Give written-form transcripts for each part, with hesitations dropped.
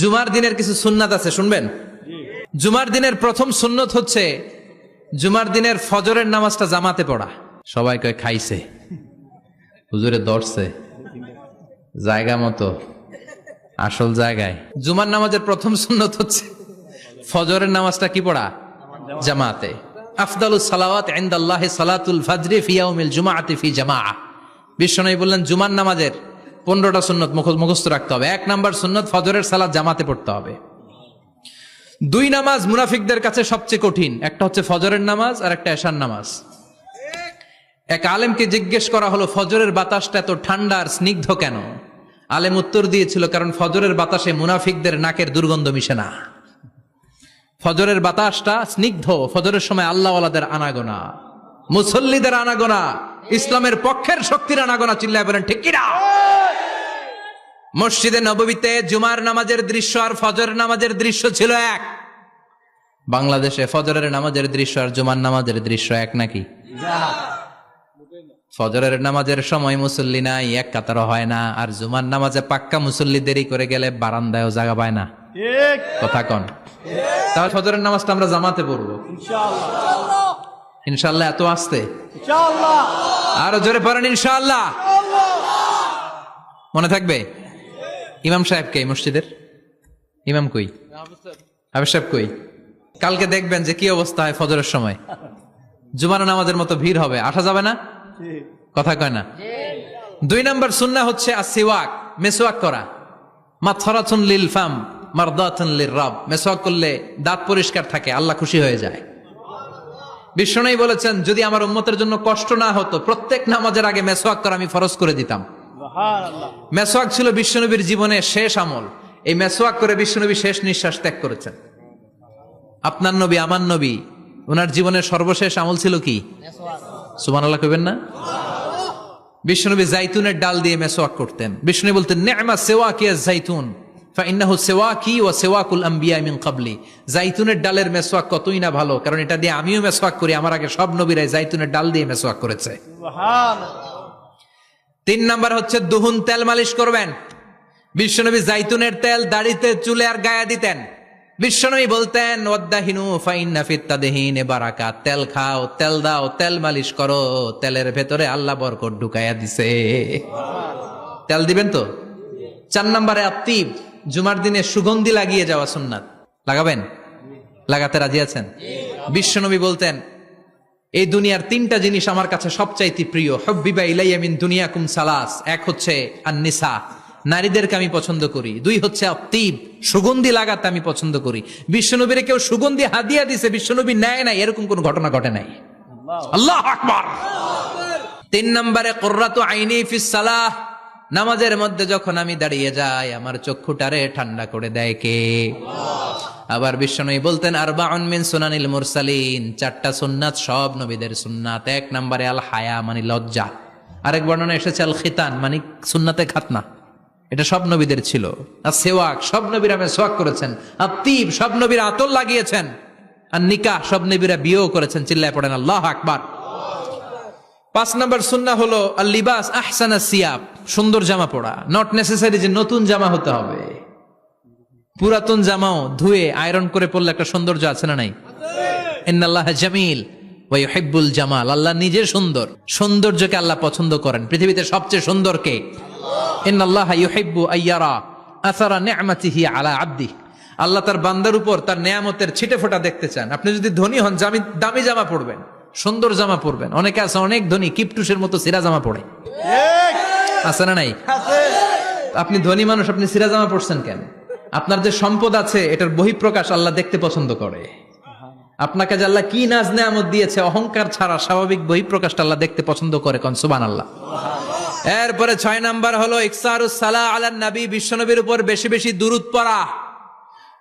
জুমার দিনের কিছু সুন্নাত আছে, শুনবেন? জুমার দিনের প্রথম সুন্নত হচ্ছে জুমার দিনের ফজরের নামাজটা জামাতে পড়া। সবাই কয় খাইছে, হুজুরে দর্শে জায়গা মতো আসল জায়গায়। জুমার নামাজের প্রথম সুন্নত হচ্ছে ফজরের নামাজটা কি পড়া? জামাতে। আফদালুস সালাওয়াত ইনদাল্লাহি সালাতুল ফাজরি ফি ইয়াউমিল জুমআতি ফি জামাআ। বিশ্বনবী বললেন জুমার নামাজের 15টা সুন্নত মুখস্থ রাখতে হবে। 1 নাম্বার সুন্নত ফজরের সালাত জামাতে পড়তে হবে। 2 নামাজ মুনাফিকদের কাছে সবচেয়ে কঠিন, একটা হচ্ছে ফজরের নামাজ আর একটা এশার নামাজ। এক আলেমকে জিজ্ঞেস করা হলো ফজরের বাতাসটা এত ঠান্ডা আর স্নিগ্ধ কেন? আলেম উত্তর দিয়েছিল, কারণ ফজরের বাতাসে মুনাফিকদের নাকের দুর্গন্ধ মিশে না। ফজরের বাতাসটা স্নিগ্ধ, ফজরের সময় আল্লাহওয়ালাদের আনাগোনা, মুসল্লিদের আনাগোনা, ইসলামের পক্ষের শক্তির আনাগোনা। চিল্লায় বলেন ঠিক কিনা? মসজিদে নববীতে জুমার নামাজের দৃশ্য আর ফজরের নামাজের দৃশ্য ছিল এক। বাংলাদেশে ফজরের নামাজের দৃশ্য আর জুমার নামাজের দৃশ্য এক নাকি? ফজরের নামাজের সময় মুসল্লি নাই, এক কাতার হয় না, আর জুমার নামাজে পাক্কা মুসল্লি দেরি করে গেলে বারান্দায়ও জায়গা পায় না। কথা কন? তাহলে ফজরের নামাজটা আমরা জামাতে পড়বো ইনশাআল্লাহ। ইনশাআল্লাহ এত আসতে ইনশাআল্লাহ, আরো জোরে পড়েন ইনশাআল্লাহ। মনে থাকবে? ইমাম সাহেব কে মসজিদের? ইমাম কই? হাফেজ সাহেব কই? কালকে দেখবেন যে কি অবস্থা হয় ফজরের সময়। জুমার নামাজের মতো ভিড় হবে, আসা যাবে না। কথা কয় না? 2 নাম্বার সুন্নাহ হচ্ছে আসিওয়াক, মেসওয়াক করা। মাথরাতুন লিল ফাম মারদাতুন লিররাব। মেসওয়াক করলে দাঁত পরিষ্কার থাকে, আল্লাহ খুশি হয়ে যায়। বিশ্বনবী বলেছেন যদি আমার উম্মতের জন্য কষ্ট না হতো প্রত্যেক নামাজের আগে মেসওয়াক করা আমি ফরজ করে দিতাম। মেসওয়াক ছিল বিশ্বনবীর জীবনের শেষ আমল। এই মেসওয়াক করে বিশ্বনবী শেষ নিঃশ্বাস ত্যাগ করেছেন। আপনার নবী, আমার নবী, ওনার জীবনের সর্বশেষ আমল ছিল কি? সুবহানাল্লাহ কইবেন না? বিশ্বনবী জাইতুনের ডাল দিয়ে মেসওয়াক করতেন। বিশ্বনবী বলতেন নি'মা সিওয়াকি আয-যাইতুন ফাইন্নাহু সিওয়াকি ওয়া সিওয়াকুল আমবিয়া মিন ক্বাবলি। জাইতুনের ডালের মেসওয়াক কতই না ভালো, কারণ এটা দিয়ে আমিও মেসওয়াক করি, আমার আগে সব নবীরাই জাইতুনের ডাল দিয়ে মেসওয়াক করেছে। সুবহানাল্লাহ। 3 নাম্বার হচ্ছে দুহুন, তেল মালিশ করবেন। বিশ্বনবী জাইতুনের তেল দাড়িতে, চুলে আর গায়ে দিতেন। বিশ্বনবী বলতেন ওয়াদাহিনু ফাইন্না ফিত তাদহিনে বারাকাত। তেল খাও, তেল দাও, তেল মালিশ করো, তেলের ভেতরে আল্লাহ বরকত ঢুকাইয়া দিছে। তেল দিবেন তো? 4 নাম্বারে আত্তিব, জুমার দিনে সুগন্ধি লাগিয়ে যাওয়া সুন্নাত। লাগাবেন? লাগাতে রাজি আছেন? বিশ্বনবী বলতেন এই দুনিয়ার 3টা জিনিস আমার কাছে সবচাইতে প্রিয়। হুব্বিবা ইলাইয়া মিন দুনিয়াকুম সালাস। 1 হচ্ছে আন-নিসা, নারীদেরকে আমি পছন্দ করি। 2 হচ্ছে আত্তিব, সুগন্ধি লাগাতে আমি পছন্দ করি। বিশ্বনবীরে কেউ সুগন্ধি হাদিয়া দিছে, বিশ্বনবী নেয় নাই, এরকম কোন ঘটনা ঘটে নাই। আল্লাহু আকবার। 3 নম্বরে কুররাতু আইনি ফিস সালাহ। নামাজের মধ্যে যখন আমি দাঁড়িয়ে যাই আমার চক্ষুটারে ঠান্ডা করে দেয় কে? আবার বিশ্বনবী বলতেন আরবাউন মিন সুনানিল মুরসালিন। 4টা সুন্নাত সব নবীদের সুন্নাত। 1 নম্বরে আল হায়া মানে লজ্জা। আরেক বর্ণনা এসেছে আল খিতান মানে সুন্নাতে খাতনা, এটা সব নবীদের ছিল। আর সেওয়াক, সব নবীরা মেসওয়াক করেছেন। আত্তিব, সব নবীরা আতর লাগিয়েছেন। আর নিকাহ, সব নবীরা বিয়েও করেছেন। চিল্লায় পড়েন আল্লাহু আকবার। 5 নম্বর সুন্নাহ হলো আল লিবাস আহসানা সিয়াব, সুন্দর জামা পরা। নট নেসেসারি যে নতুন জামা হতে হবে, পুরাতন জামাও ধুয়ে আয়রন করে পরলে একটা সৌন্দর্য আছে না নাই? ইন্নাল্লাহা জামিল ওয়া ইউহিব্বুল জামাল। আল্লাহ নিজে সুন্দর, সৌন্দর্যকে আল্লাহ পছন্দ করেন। পৃথিবীতে সবচেয়ে সুন্দর কে? ইন্নাল্লাহা ইউহিব্বু আইয়ারা আসারা নি'মাতিহি আলা আবদি। আল্লাহ তার বান্দার উপর তার নেয়ামতের ছিটেফোঁটা দেখতে চান। আপনি যদি ধনী হন দামি জামা পরবেন, সুন্দর জামা পরবেন। অনেকে আছে অনেক ধনী কিপটুসের মতো সিরা জামা পরে, আছে না নাই? আপনি ধনী মানুষ, আপনি সিরা জামা পরছেন কেন? আপনার যে সম্পদ আছে এটার বহিঃপ্রকাশ আল্লাহ দেখতে পছন্দ করে। আপনাকে যে আল্লাহ কি নাজ নেয়ামত দিয়েছে, অহংকার ছাড়া স্বাভাবিক বহিঃপ্রকাশটা আল্লাহ দেখতে পছন্দ করে। কোন সুবহানাল্লাহ। এরপরে 6 নাম্বার হলো ইকসারুস সালাহ আলান নবী, বিশ্বনবীর উপর বেশি বেশি দুরূদ পড়া।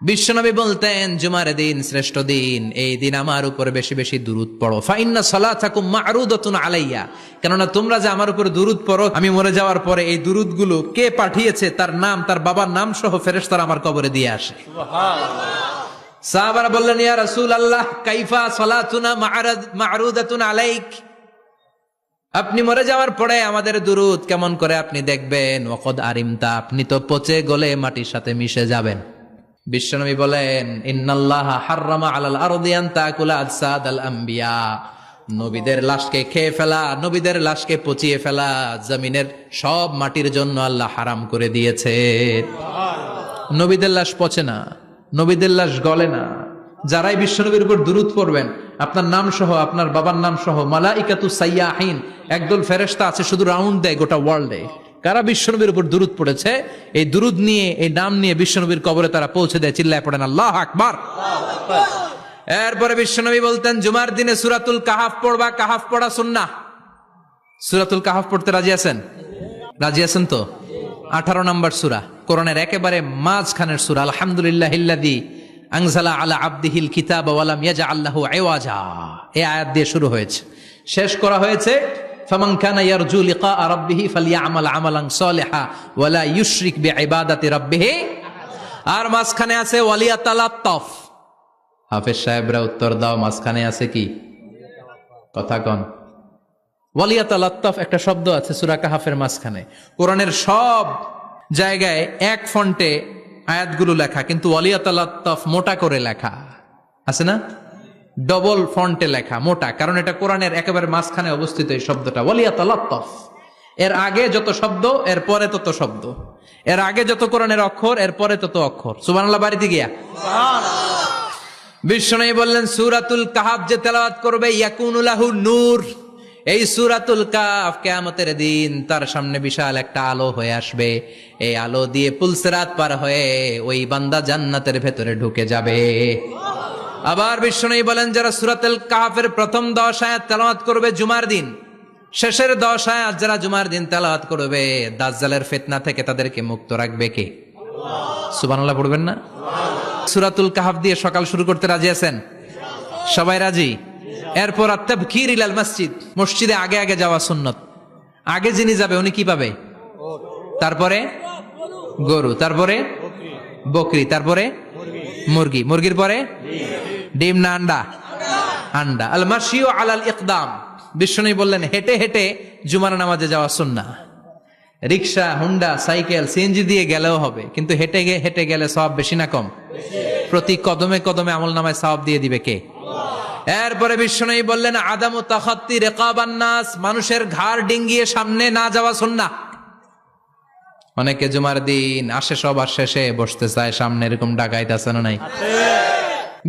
বিশ্বনবী বলতেন জুমার দিন শ্রেষ্ঠ দিন, এই দিন আমার উপর বেশি বেশি দুরূদ পড়ো। ফাইন্না সালাতাকুম মা'রুদাতুন আলাইয়া। কেননা তোমরা যে আমার উপর দুরূদ পড়ো, আমি মরে যাওয়ার পরে এই দুরূদগুলো কে পাঠিয়েছে তার নাম, তার বাবার নাম সহ ফেরেশতারা আমার কবরে দিয়ে আসে। সুবহানাল্লাহ। সাহাবারা বললেন ইয়া রাসূলুল্লাহ কাইফা সালাতুনা মা'রুদাতুন আলাইক। আপনি মরে যাওয়ার পরে আমাদের দুরূদ কেমন করে আপনি দেখবেন? ওয়াকাদ আরিমতা, আপনি তো পচে গলে মাটির সাথে মিশে যাবেন। বিশ্বনবী বলেন, ইন্নাল্লাহা হাররামা আলাল আরদি আন তাকুলা আজসাদাল আম্বিয়া, নবীদের লাশকে খেয়ে ফেলা, নবীদের লাশকে পচিয়ে ফেলা জমিনের সব মাটির জন্য আল্লাহ হারাম করে দিয়েছে। নবীদের লাশ পচে না, নবীদের লাশ গলে না। যারাই বিশ্বনবীর উপর দুরূদ পড়বেন, আপনার নাম সহ, আপনার বাবার নাম সহ, মালাইকাতু সাইয়াহিন, একদল ফেরেশতা আছে শুধু রাউন্ড দেয় গোটা ওয়ার্ল্ডে। কারা বিশ্বনবীর উপর দুরূদ পড়েছে, এই দুরূদ নিয়ে, এই নাম নিয়ে বিশ্বনবীর কবরে তারা পৌঁছে দেয়। চিল্লায় পড়েন আল্লাহু আকবার। এরপরে বিশ্বনবী বলতেন, জুমার দিনে সূরাতুল কাহাফ পড়বা, কাহাফ পড়া সুন্নাহ। সূরাতুল কাহাফ পড়তে রাজি আছেন? রাজি আছেন তো? 18 নম্বর সূরা, কোরআনের একেবারে মাঝখানের সূরা। আলহামদুলিল্লাহিল্লাযী আনজালা আলা আবদিহিল কিতাবা ওয়া লাম ইয়াজআল লাহু ইওয়াজা, এই আয়াত দিয়ে শুরু হয়েছে, শেষ করা হয়েছে ফামান কানা ইয়ারজু লিকা রাব্বিহি ফালইআমাল আমালান সালিহা ওয়া লা ইউশরিক বিইবাদাতি রাব্বিহি। আর মাঝখানে আছে ওয়ালিয়াতালাত্তাফ। হাফেজ সাহেবরা উত্তর দাও, মাঝখানে আছে কি? কথা কন। ওয়ালিয়াতালাত্তাফ একটা শব্দ আছে সূরা কাহাফের মাঝখানে। কোরআনের সব জায়গায় এক ফন্টে আয়াতগুলো লেখা, কিন্তু ওয়ালিয়াতালাত্তাফ মোটা করে লেখা আছে না? ডবল ফন্টে লেখা, মোটা, কারণ এটা কোরআনের একেবারে মাঝখানে অবস্থিত এই শব্দটা ওয়ালিয়াতালাত্তাফ। এর আগে যত শব্দ, এর পরে তত শব্দ, এর আগে যত কোরআনের অক্ষর, এর পরে তত অক্ষর। সুবহানাল্লাহ বাড়িতে গিয়া বিশ্বনবী বললেন, সূরাতুল কাহাফ যে তেলাওয়াত করবে ইয়াকুনু লাহু নূর, এই সূরাতুল কাহাফ কিয়ামতের দিন তার সামনে বিশাল একটা আলো হয়ে আসবে। এই আলো দিয়ে পুলসিরাত পার হয়ে ওই বান্দা জান্নাতের ভেতরে ঢুকে যাবে। আবার বিশ্বনবী বলেন, যারা সূরাতুল কাহাফের প্রথম 10 আয়াত তেলাওয়াত করবে জুমার দিন, শেষের 10 আয়াত যারা জুমার দিন তেলাওয়াত করবে, দাজ্জালের ফিতনা থেকে তাদেরকে মুক্ত রাখবে কে? সুবহানাল্লাহ পড়বেন না? সূরাতুল কাহাফ দিয়ে সকাল শুরু করতে রাজি আছেন? সবাই রাজি? এরপর আত-তাবকির ইলাল মসজিদ, মসজিদে আগে আগে যাওয়া সুন্নত। আগে যিনি যাবে উনি কি পাবে? তারপরে গরু, তারপরে বকরি, তারপরে মুরগি, মুরগির পরে ডিম না আন্ডা? আন্ডা। আল মাশিউ আলাল ইকদাম, বিশ্বনবী বললেন হেঁটে হেঁটে জুমার নামাজে যাওয়া সুন্নাহ। রিকশা, হুন্ডা, সাইকেল, সিএনজি দিয়ে গেলেও হবে, কিন্তু হেঁটে হেঁটে গেলে সওয়াব বেশি না কম? প্রতি কদমে কদমে আমলনামায় সওয়াব দিয়ে দিবে কে? এরপরে বিশ্বনবী বললেন, আদামু তাখাত্তি রিকাবান নাস, মানুষের ঘাড় ডিঙ্গিয়ে সামনে না যাওয়া সুন্নাহ। অনেকে জুমার দিন আসে সবার শেষে বসতে চায় সামনে, এরকম ডাকাইত আছে না নাই?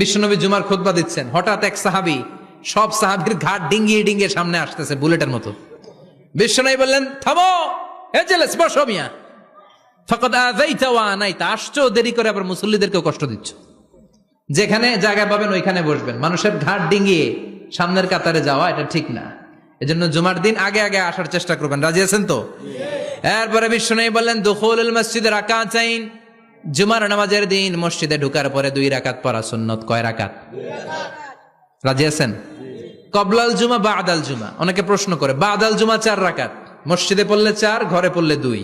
বিশ্বনবী জুমার খুতবা দিচ্ছেন, হঠাৎ এক সাহাবী সব সাহাবীর ঘাড় ডিঙ্গিয়ে ডিঙ্গিয়ে সামনে আসতেছে বুলেটের মতো। বিশ্বনবী বললেন, থামো, এজেলেস বসো মিয়া, ফাকাদ আযাইতা ওয়া আনাইতা, আসছো দেরি করে আবার মুসল্লিদেরকেও কষ্ট দিচ্ছ। যেখানে জায়গা পাবেন ওইখানে বসবেন, মানুষের ঘাড় ডিঙ্গিয়ে সামনের কাতারে যাওয়া এটা ঠিক না। এজন্য জুমার দিন আগে আগে আসার চেষ্টা করবেন। রাজি আছেন তো? এরপরে বিশ্বনবী বললেন, দুখুলুল মসজিদে রাকাতাইন, জুমার নামাজের দিন মসজিদে ঢোকার পরে 2 রাকাত পড়া সুন্নত। কয় রাকাত? রাজি আছেন? কবলাল জুমা বাদাল জুমা। অনেকে প্রশ্ন করে, বাদাল জুমা 4 রাকাত, মসজিদে পড়লে 4, ঘরে পড়লে 2,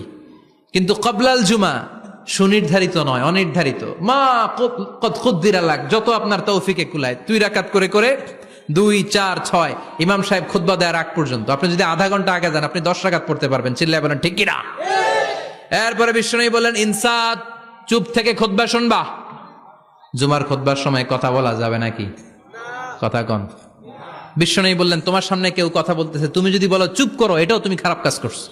কিন্তু কবলাল জুমা সুনির্ধারিত নয়, অনির্ধারিত। মা কদ কুদ্দিরা লাক, যত আপনার তৌফিকে কুলায় 2 রাকাত করে করে 2, 4, 6 ইমাম সাহেব খুতবা দেওয়ার আগ পর্যন্ত। আপনি যদি আধা ঘন্টা আগে যান, আপনি 10 রাকাত পড়তে পারবেন। চিল্লায় বলেন ঠিক কিনা? এরপরে বিশ্বনবী বললেন, ইনসাত, চুপ থেকে খুতবা শুনবা। জুমার খুতবার সময় কথা বলা যাবে নাকি? কথা কন। বিশ্বনবী বললেন, তোমার সামনে কেউ কথা বলতেছে, তুমি যদি বলো চুপ করো, এটাও তুমি খারাপ কাজ করছো।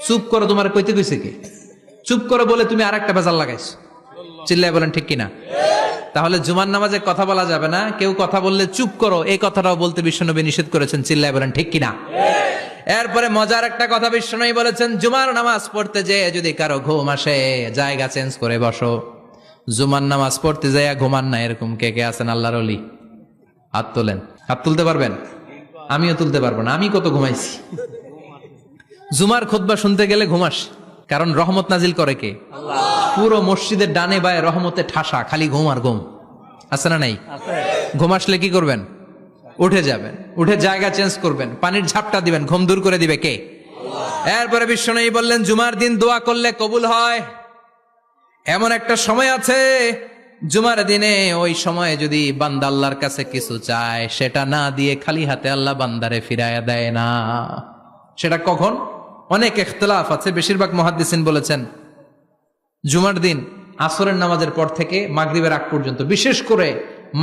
চুপ করো তোমার কইতে কইছে কি? চুপ করো বলে তুমি আরেকটা বেজাল লাগাইছো। চিল্লায় বলেন ঠিক কিনা? তাহলে জুমার নামাজে কথা বলা যাবে না, কেউ কথা বললে চুপ করো এই কথাটাও বলতে বিশ্বনবী নিষেধ করেছেন। চিল্লায় বলেন ঠিক কিনা? এরপরে মজার একটা কথা বিশ্বনবী বলেছেন, জুমার নামাজ পড়তে যে যদি কারো ঘুম আসে, জায়গা চেঞ্জ করে বসো। জুমার নামাজ পড়তে যাইয়া ঘুমান না, এরকম কে কে আছেন আল্লাহর ওলি? হাত তোলেন। হাত তুলতে পারবেন? আমিও তুলতে পারবো না, আমি কত ঘুমাইছি। জুমার খুতবা শুনতে গেলে ঘুমাস, কারণ রহমত নাজিল করে কে? আল্লাহ। পুরো মসজিদের ডানে বায়ে রহমতে ঠাসা, খালি ঘুম আর ঘুম। আছে না নাই? ঘুম আসলে কি করবেন? উঠে যাবেন, উঠে জায়গা চেঞ্জ করবেন, পানির ঝাপটা দিবেন, ঘুম দূর করে দিবে কে? এরপরে বিশ্বনবী বললেন, জুমার দিন দোয়া করলে কবুল হয়। এমন একটা সময় আছে জুমার দিনে, ওই সময়ে যদি বান্দা আল্লাহর কাছে কিছু চায়, সেটা না দিয়ে খালি হাতে আল্লাহ বান্দারে ফিরাইয়া দেয় না। সেটা কখন? অনেক ইখতিলাফ আছে, বেশিরভাগ মুহাদ্দিসিন বলেছেন জুমার দিন আসরের নামাজের পর থেকে মাগরিবের আগ পর্যন্ত, বিশেষ করে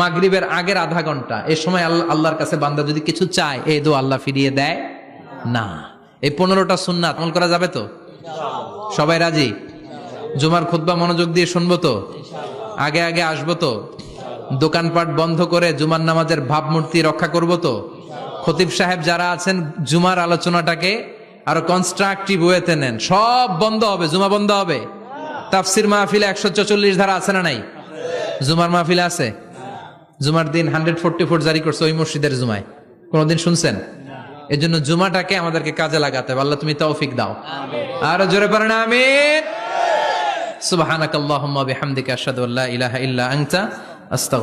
মাগরিবের আগের আধা ঘন্টা, এই সময় আল্লাহর কাছে বান্দা যদি কিছু চায়, এই দোয়া আল্লাহ ফিরিয়ে দেয় না। এই 15টা সুন্নাত আমল করা যাবে তো? সবাই রাজি? জুমার খুতবা মনোযোগ দিয়ে শুনবো তো? আগে আগে আসবো তো? দোকানপাট বন্ধ করে জুমার নামাজের ভাবমূর্তি রক্ষা করবো তো? খতিব সাহেব যারা আছেন, জুমার আলোচনাটাকে আরো কনস্ট্রাকটিভ ওয়েতে নেন। সব বন্ধ হবে, জুমা বন্ধ হবে। তাফসির মাহফিলে 144 ধারা আছে না নাই? জুমার মাহফিলে আছে? জুমার দিন 144 জারি করছে ওই মসজিদের জুমায়, কোনদিন শুনছেন? এই জন্য জুমাটাকে আমাদেরকে কাজে লাগাতে হবে। আল্লাহ তুমি তৌফিক দাও। আরো জোরে পড়েন আমিন। সুবহানাকাল্লাহুম্মা বিহামদিকা আশহাদু আল্লা ইলাহা ইল্লা আনতা আস্তাগফিরুকা।